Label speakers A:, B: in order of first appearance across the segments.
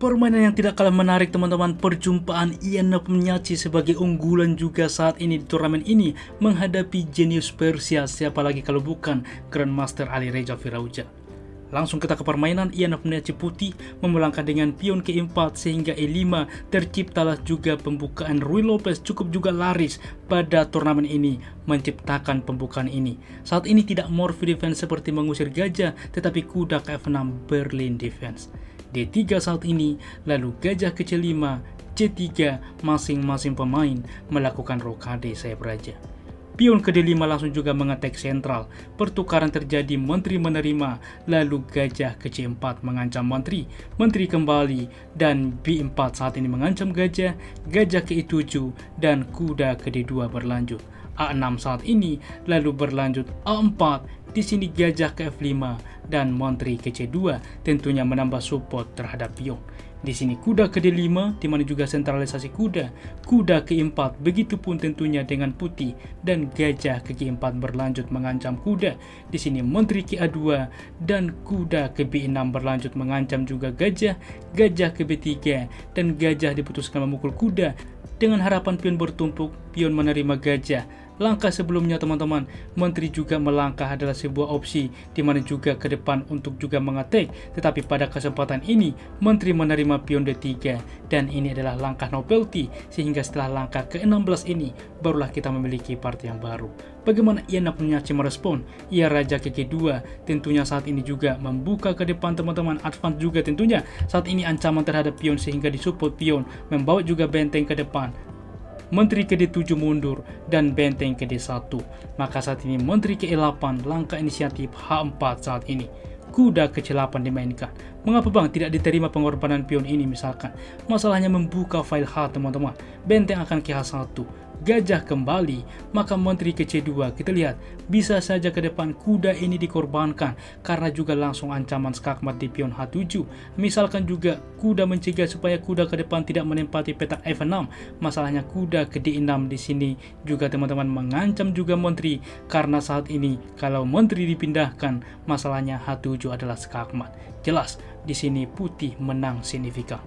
A: Permainan yang tidak kalah menarik teman-teman, perjumpaan Ian Nepomniachtchi sebagai unggulan juga saat ini di turnamen ini menghadapi jenius Persia, siapa lagi kalau bukan Grandmaster Alireza Firouzja. Langsung kita ke permainan. Ian Nepomniachtchi putih memulangkan dengan pion ke 4 sehingga E5, terciptalah juga pembukaan. Ruy Lopez cukup juga laris pada turnamen ini menciptakan pembukaan ini. Saat ini tidak Morphy defense seperti mengusir gajah, tetapi kuda ke F6 Berlin defense. D3 saat ini, lalu gajah kecil 5, C3, masing-masing pemain melakukan rokade sayap raja. Pion ke D5 langsung juga mengetek sentral, pertukaran terjadi, menteri menerima, lalu gajah ke C4 mengancam menteri, menteri kembali, dan B4 saat ini mengancam gajah, gajah ke E7, dan kuda ke D2 berlanjut. A6 saat ini, lalu berlanjut A4, di sini gajah ke F5 dan menteri ke C2 tentunya menambah support terhadap pion. Di sini kuda ke D5 di mana juga sentralisasi kuda, kuda ke 4, begitupun tentunya dengan putih dan gajah ke G4 berlanjut mengancam kuda. Di sini menteri ke A2 dan kuda ke B6 berlanjut mengancam juga gajah, gajah ke B3 dan gajah diputuskan memukul kuda dengan harapan pion bertumpuk, pion menerima gajah. Langkah sebelumnya teman-teman, menteri juga melangkah adalah sebuah opsi di mana juga ke depan untuk juga mengetek, tetapi pada kesempatan ini menteri menerima pion D3 dan ini adalah langkah novelty, sehingga setelah langkah ke-16 ini barulah kita memiliki part yang baru. Bagaimana Ian Nepomniachtchi merespon? Ia raja ke G2 tentunya saat ini juga membuka ke depan teman-teman, advance juga tentunya saat ini ancaman terhadap pion sehingga disupport pion, membawa juga benteng ke depan. Menteri ke D7 mundur dan benteng ke D1. Maka saat ini menteri ke E8, langkah inisiatif H4 saat ini. Kuda ke C8 dimainkan. Mengapa bang tidak diterima pengorbanan pion ini misalkan? Masalahnya membuka file H teman-teman. Benteng akan ke H1. Gajah kembali, maka menteri ke C2. Kita lihat, bisa saja ke depan kuda ini dikorbankan karena juga langsung ancaman skakmat di pion H7. Misalkan juga kuda mencegah supaya kuda ke depan tidak menempati petak F6. Masalahnya kuda ke D6 di sini juga teman-teman mengancam juga menteri karena saat ini kalau menteri dipindahkan, masalahnya H7 adalah skakmat. Jelas di sini putih menang signifikan.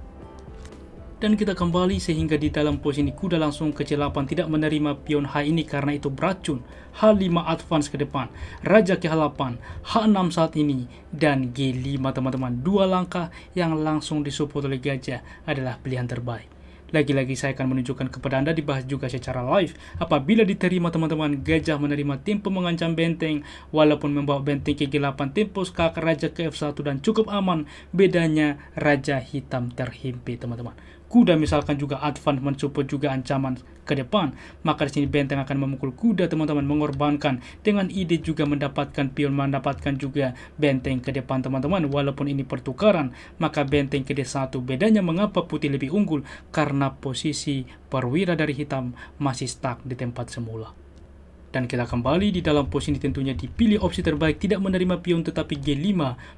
A: Dan kita kembali sehingga di dalam posisi kuda langsung ke C8 tidak menerima pion H ini karena itu beracun. H5 advance ke depan, raja ke H8, H6 saat ini, dan G5 teman-teman. Dua langkah yang langsung disupport oleh gajah adalah pilihan terbaik. Lagi-lagi saya akan menunjukkan kepada Anda, dibahas juga secara live. Apabila diterima teman-teman, gajah menerima tempo mengancam benteng, walaupun membawa benteng ke G8, tempo skak raja ke F1 dan cukup aman. Bedanya raja hitam terhimpit teman-teman. Kuda misalkan juga advance mensupport juga ancaman ke depan, maka di sini benteng akan memukul kuda teman-teman, mengorbankan dengan ide juga mendapatkan pion, mendapatkan juga benteng ke depan teman-teman. Walaupun ini pertukaran, maka benteng ke D1. Bedanya mengapa putih lebih unggul? Karena posisi perwira dari hitam masih stuck di tempat semula. Dan kita kembali di dalam posisi tentunya dipilih opsi terbaik, tidak menerima pion tetapi G5,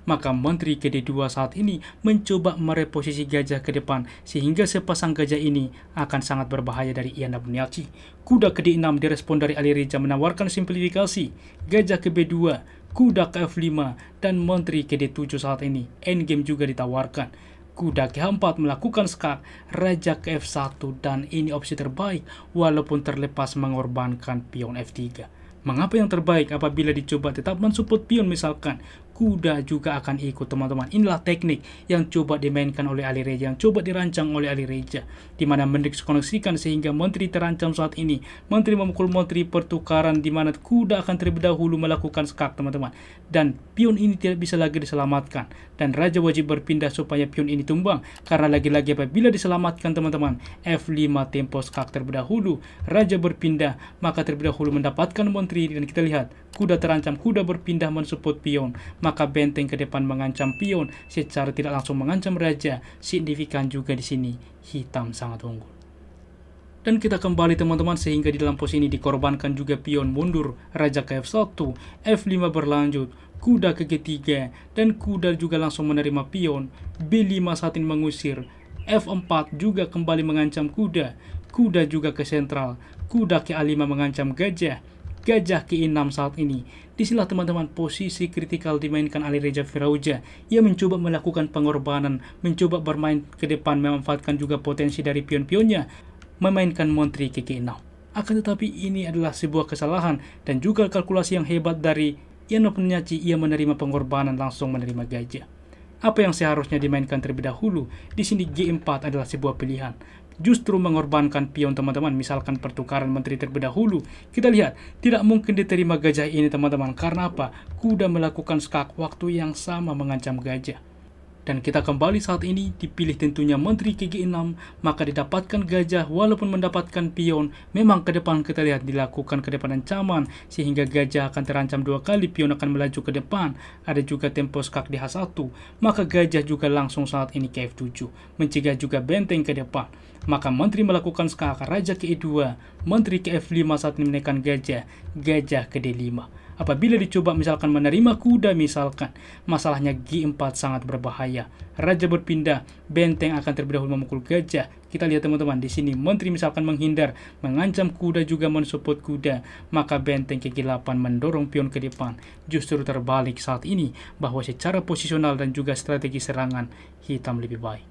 A: maka menteri ke D2 saat ini mencoba mereposisi gajah ke depan sehingga sepasang gajah ini akan sangat berbahaya dari Ian Nepomniachtchi. Kuda ke D6 direspon dari Alireza menawarkan simplifikasi, gajah ke B2, kuda ke F5, dan menteri ke D7 saat ini. Endgame juga ditawarkan. Kuda ke H4 melakukan skak, raja ke F1, dan ini opsi terbaik walaupun terlepas mengorbankan pion F3. Mengapa yang terbaik? Apabila dicoba tetap mensupport pion misalkan, kuda juga akan ikut teman-teman. Inilah teknik yang coba dimainkan oleh Alireza, yang coba dirancang oleh Alireza, di mana mendeskoneksikan sehingga menteri terancam saat ini. Menteri memukul menteri, pertukaran di mana kuda akan terlebih dahulu melakukan skak teman-teman. Dan pion ini tidak bisa lagi diselamatkan. Dan raja wajib berpindah supaya pion ini tumbang. Karena lagi-lagi apabila diselamatkan teman-teman, F5 tempo skak terlebih dahulu, raja berpindah, maka terlebih dahulu mendapatkan menteri. Dan kita lihat, kuda terancam, kuda berpindah mensupport pion, maka benteng ke depan mengancam pion, secara tidak langsung mengancam raja. Signifikan juga di sini hitam sangat unggul. Dan kita kembali teman-teman sehingga di dalam posisi ini dikorbankan juga pion mundur, raja ke F1, F5 berlanjut, kuda ke G3, dan kuda juga langsung menerima pion. B5 saat ini mengusir, F4 juga kembali mengancam kuda, kuda juga ke sentral, kuda ke A5 mengancam gajah, gajah ke-6 saat ini. Disinilah teman-teman posisi kritikal dimainkan Alireza Firouzja. Ia mencoba melakukan pengorbanan, mencoba bermain ke depan, memanfaatkan juga potensi dari pion-pionnya, memainkan Montri ke G6. Akan tetapi ini adalah sebuah kesalahan dan juga kalkulasi yang hebat dari Ian Nopniachtchi. Ia menerima pengorbanan, langsung menerima gajah. Apa yang seharusnya dimainkan terlebih dahulu? Di sini G4 adalah sebuah pilihan. Justru mengorbankan pion teman-teman, misalkan pertukaran menteri terlebih dahulu. Kita lihat, tidak mungkin diterima gajah ini teman-teman. Karena apa? Kuda melakukan skak, waktu yang sama mengancam gajah. Dan kita kembali saat ini, dipilih tentunya menteri ke G6, maka didapatkan gajah walaupun mendapatkan pion. Memang ke depan kita lihat dilakukan ke depan ancaman, sehingga gajah akan terancam 2 kali, pion akan melaju ke depan. Ada juga tempo skak di H1, maka gajah juga langsung saat ini ke F7, mencegah juga benteng ke depan. Maka menteri melakukan skak, raja ke E2, menteri ke F5 saat ini menaikkan gajah, gajah ke D5. Apabila dicoba misalkan menerima kuda misalkan, masalahnya G4 sangat berbahaya. Raja berpindah, benteng akan terlebih dahulu memukul gajah. Kita lihat teman-teman di sini menteri misalkan menghindar, mengancam kuda juga mensupport kuda, maka benteng ke G8 mendorong pion ke depan. Justru terbalik saat ini, bahwa secara posisional dan juga strategi serangan hitam lebih baik.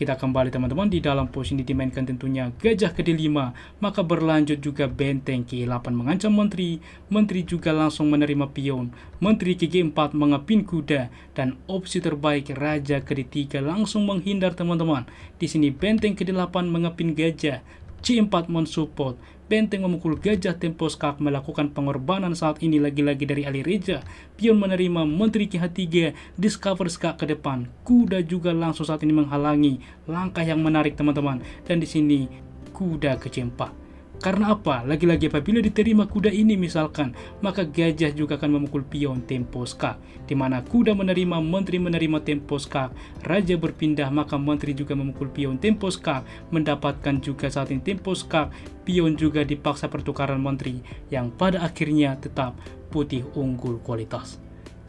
A: Kita kembali teman-teman di dalam posisi dimainkan tentunya gajah ke D5, maka berlanjut juga benteng ke E8 mengancam menteri, menteri juga langsung menerima pion, menteri ke G4 mengepin kuda, dan opsi terbaik raja ke D3 langsung menghindar teman-teman. Di sini benteng ke D8 mengepin gajah, C4 mensupport, benteng memukul gajah, tempo skak melakukan pengorbanan saat ini lagi-lagi dari Alireza. Pion menerima, menteri ke H3, discover skak ke depan. Kuda juga langsung saat ini menghalangi. Langkah yang menarik teman-teman. Dan di sini kuda ke C4. Karena apa? Lagi-lagi apabila diterima kuda ini misalkan, maka gajah juga akan memukul pion tempo skak. Di mana kuda menerima, menteri menerima tempo skak. Raja berpindah, maka menteri juga memukul pion tempo skak. Mendapatkan juga saat ini tempo skak. Pion juga dipaksa pertukaran menteri, yang pada akhirnya tetap putih unggul kualitas.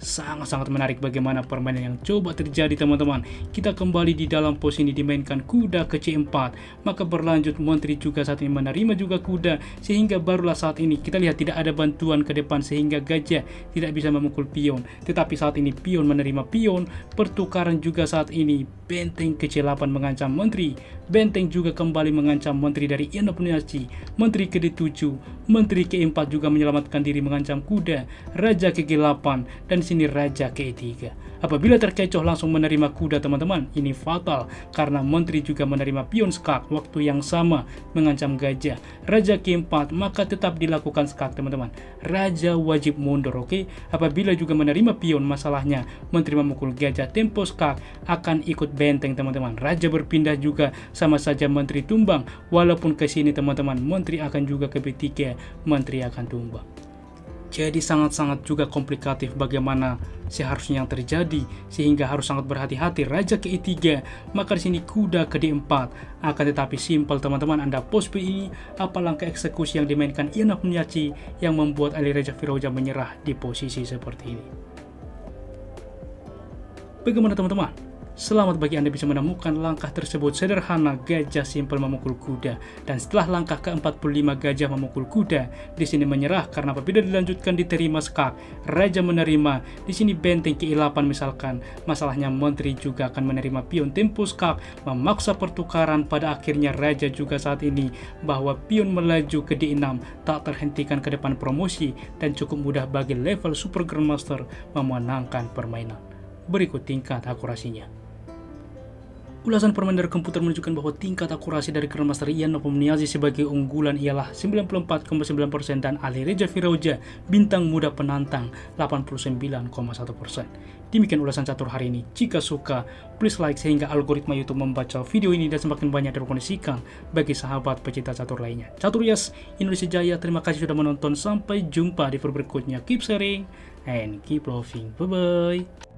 A: Sangat-sangat menarik bagaimana permainan yang coba terjadi teman-teman. Kita kembali di dalam posisi ini dimainkan kuda ke C4, maka berlanjut menteri juga saat ini menerima juga kuda, sehingga barulah saat ini kita lihat tidak ada bantuan ke depan sehingga gajah tidak bisa memukul pion. Tetapi saat ini pion menerima pion, pertukaran juga saat ini benteng ke C8 mengancam menteri, benteng juga kembali mengancam menteri dari Ian Nopniachtchi, menteri ke D7, menteri ke E4 juga menyelamatkan diri mengancam kuda, raja ke G8, dan sini raja ke E3. Apabila terkecoh langsung menerima kuda teman-teman, ini fatal karena menteri juga menerima pion skak waktu yang sama mengancam gajah. Raja ke 4 maka tetap dilakukan skak teman-teman. Raja wajib mundur, oke? Apabila juga menerima pion, masalahnya menteri memukul gajah, tempo skak akan ikut benteng teman-teman. Raja berpindah juga sama saja menteri tumbang. Walaupun ke sini teman-teman, menteri akan juga ke B3, menteri akan tumbang. Jadi sangat-sangat juga komplikatif bagaimana seharusnya yang terjadi, sehingga harus sangat berhati-hati. Raja ke E3, maka di sini kuda ke D4. Akan tetapi simpel teman-teman, Anda post ini apa langkah eksekusi yang dimainkan Ian Nopniachtchi yang membuat Alireza Firouzja menyerah di posisi seperti ini. Bagaimana teman-teman? Selamat bagi Anda bisa menemukan langkah tersebut sederhana, gajah simpel memukul kuda. Dan setelah langkah ke-45 gajah memukul kuda, di sini menyerah karena apabila dilanjutkan diterima skak, raja menerima, di sini benteng ke E8 misalkan, masalahnya menteri juga akan menerima pion tempo skak, memaksa pertukaran. Pada akhirnya raja juga saat ini bahwa pion melaju ke D6, tak terhentikan ke depan promosi, dan cukup mudah bagi level Super Grandmaster memenangkan permainan. Berikut tingkat akurasinya. Ulasan permainan dari komputer menunjukkan bahwa tingkat akurasi dari Grandmaster Ian Nopniachtchi sebagai unggulan ialah 94,9% dan Alireza Firouzja bintang muda penantang 89,1%. Demikian ulasan catur hari ini. Jika suka, please like sehingga algoritma YouTube membaca video ini dan semakin banyak direkomendasikan bagi sahabat pecinta catur lainnya. Catur Yas Indonesia Jaya, terima kasih sudah menonton. Sampai jumpa di video berikutnya. Keep sharing and keep loving. Bye bye.